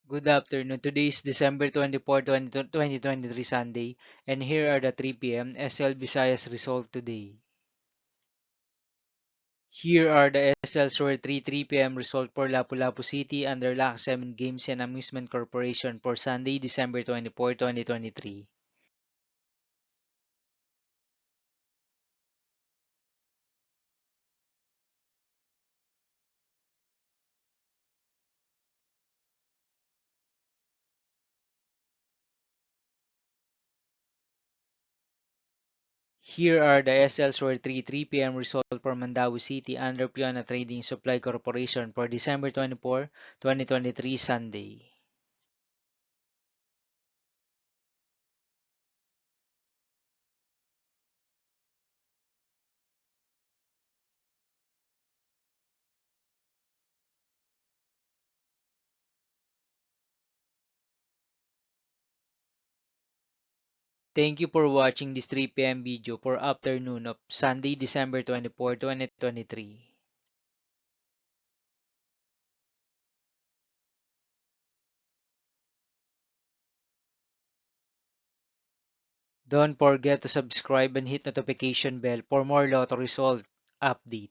Good afternoon. Today is December 24, 2023 Sunday, and here are the 3 p.m. SL Visayas result today. Here are the SL Store 3 p.m. result for Lapu-Lapu City under LAC 7 Games and Amusement Corporation for Sunday, December 24, 2023. Here are the SL Store 3 p.m. result for Mandawi City under Piana Trading Supply Corporation for December 24, 2023 Sunday. Thank you for watching this 3 p.m. video for afternoon of Sunday, December 24, 2023. Don't forget to subscribe and hit notification bell for more lotto result update.